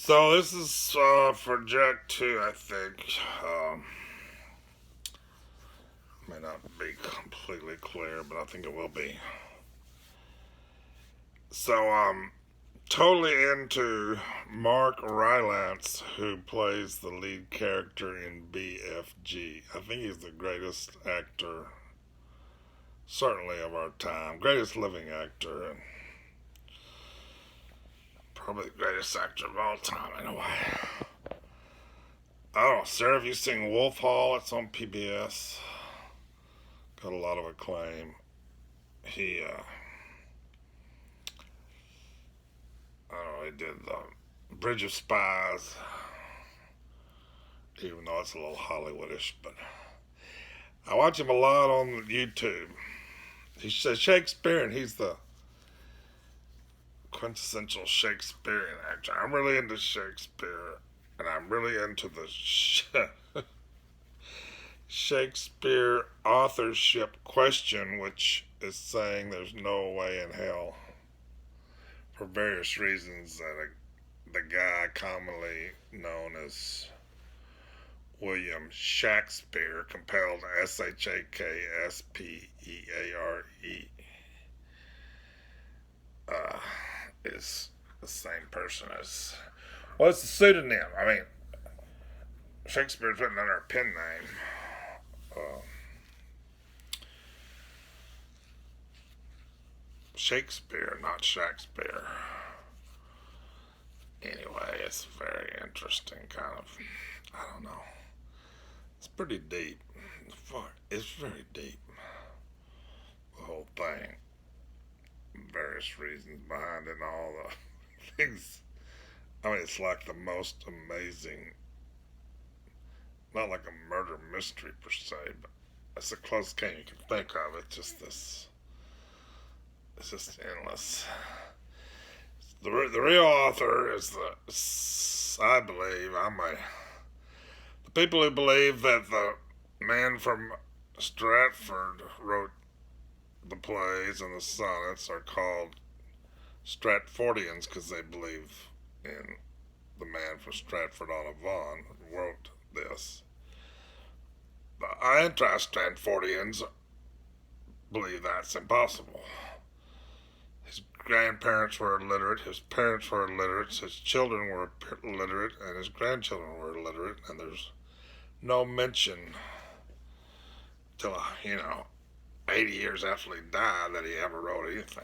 So this is for Jack 2, I think. May not be completely clear, but I think it will be. So totally into Mark Rylance, who plays the lead character in BFG. I think he's the greatest actor, certainly of our time, greatest living actor, and probably the greatest actor of all time in a way. Oh, Sarah, have you seen Wolf Hall? It's on PBS. Got a lot of acclaim. He, I don't know, he did Bridge of Spies, even though it's a little Hollywoodish, but I watch him a lot on YouTube. He says Shakespeare, and he's the quintessential Shakespearean actor. I'm really into Shakespeare, and I'm really into the Shakespeare authorship question, which is saying there's no way in hell, for various reasons, that the guy commonly known as William Shakespeare, compelled Shakspere, is the same person as. Well, it's a pseudonym. I mean, Shakespeare's written under a pen name. Uh, Shakespeare, not Shakespeare. Anyway, it's very interesting, kind of. I don't know. It's pretty deep. It's very deep. The whole thing. Various reasons behind it and all the things. I mean, it's like the most amazing, not like a murder mystery per se, but it's the closest thing you can think of. It's just this. It's just endless. The real author is I believe, the people who believe that the man from Stratford wrote the plays and the sonnets are called Stratfordians because they believe in the man from Stratford-on-Avon who wrote this. The anti-Stratfordians believe that's impossible. His grandparents were illiterate, his parents were illiterate, his children were illiterate, and his grandchildren were illiterate, and there's no mention till, 80 years after he died that he ever wrote anything.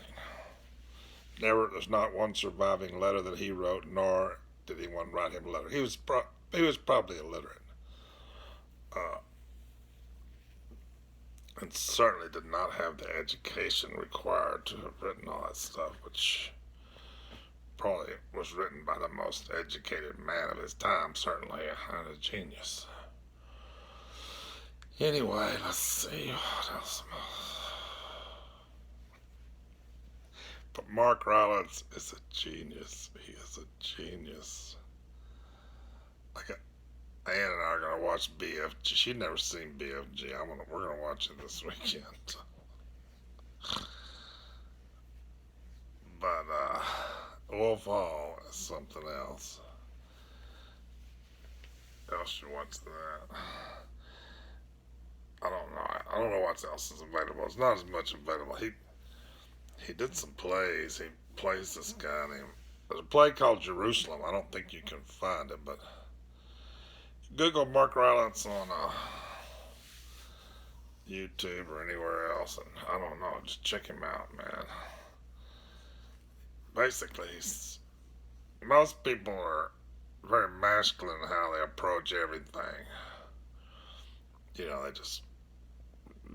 There's not one surviving letter that he wrote, nor did anyone write him a letter. He was probably illiterate. And certainly did not have the education required to have written all that stuff, which probably was written by the most educated man of his time, certainly, and a genius. Anyway, let's see what else. But Mark Rylance is a genius. He is a genius. Ann and I are gonna watch BFG. She'd never seen BFG. We're gonna watch it this weekend. But Wolf Hall is something else. Else should watch that. I don't know. I don't know what else is available. It's not as much available. He did some plays. He plays this guy named. There's a play called Jerusalem. I don't think you can find it, but Google Mark Rylance on YouTube or anywhere else, and I don't know, just check him out, man. Basically, most people are very masculine in how they approach everything. They just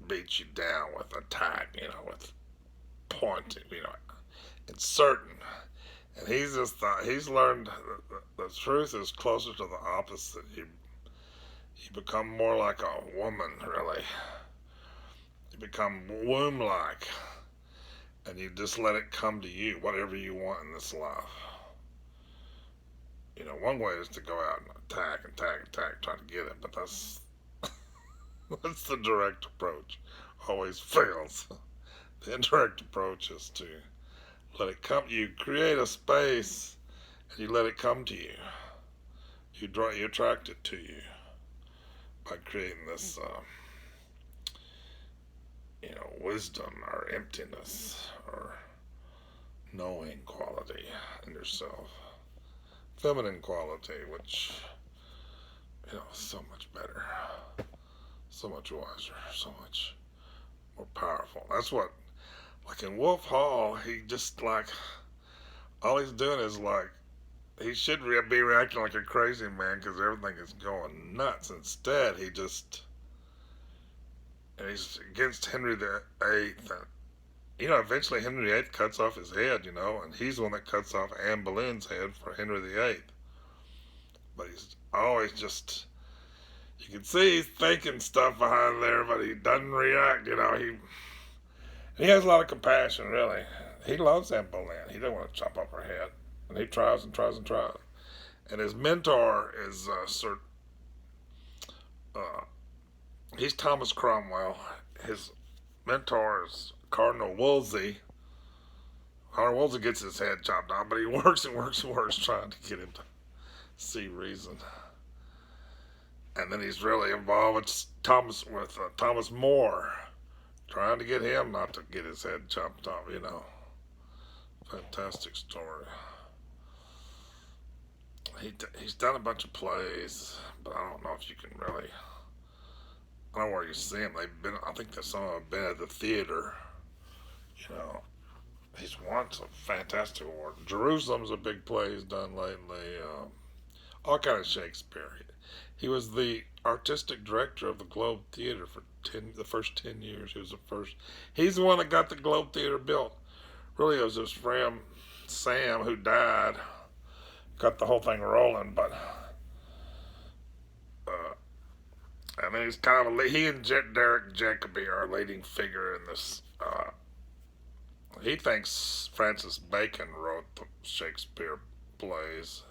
beat you down with attack, with pointing, it's certain. And he's learned the truth is closer to the opposite. You become more like a woman, really. You become womb-like, and you just let it come to you, whatever you want in this life. One way is to go out and attack, try to get it, but that's the direct approach. Always fails. The indirect approach is to let it come. You create a space and you let it come to you. You attract it to you by creating this, wisdom or emptiness or knowing quality in yourself. Feminine quality, which, is so much better, so much wiser, so much more powerful. That's what, like in Wolf Hall, he just like, all he's doing is like, he should be reacting like a crazy man because everything is going nuts. Instead, and he's against Henry the Eighth. Eventually Henry VIII cuts off his head, and he's the one that cuts off Anne Boleyn's head for Henry VIII. But he's always just, you can see he's thinking stuff behind there, but he doesn't react, he has a lot of compassion, really. He loves Anne Boleyn. He doesn't want to chop off her head. And he tries and tries and tries. And his mentor is he's Thomas Cromwell. His mentor is Cardinal Wolsey. Cardinal Wolsey gets his head chopped off, but he works and works and works trying to get him to see reason. And then he's really involved with Thomas More, trying to get him not to get his head chopped off. Fantastic story. He's done a bunch of plays, but I don't know if you can really. I don't know where you see him. I think some of them have been at the theater. He's won some fantastic awards. Jerusalem's a big play he's done lately. All kind of Shakespeare. He was the artistic director of the Globe Theater for the first 10 years. He was the first. He's the one that got the Globe Theater built. Really, it was his friend Sam who died. Got the whole thing rolling, but he's kind of he and Derek Jacobi are a leading figure in this. He thinks Francis Bacon wrote the Shakespeare plays.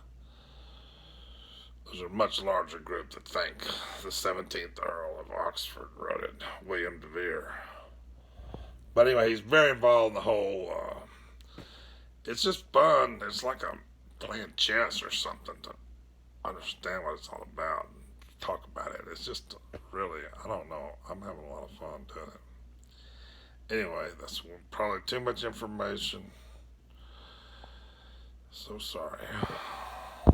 There's a much larger group that think the 17th Earl of Oxford wrote it, William de Vere. But anyway, he's very involved in the whole. It's just fun. It's like playing chess or something to understand what it's all about and talk about it. It's just really, I don't know. I'm having a lot of fun doing it. Anyway, that's probably too much information. So sorry.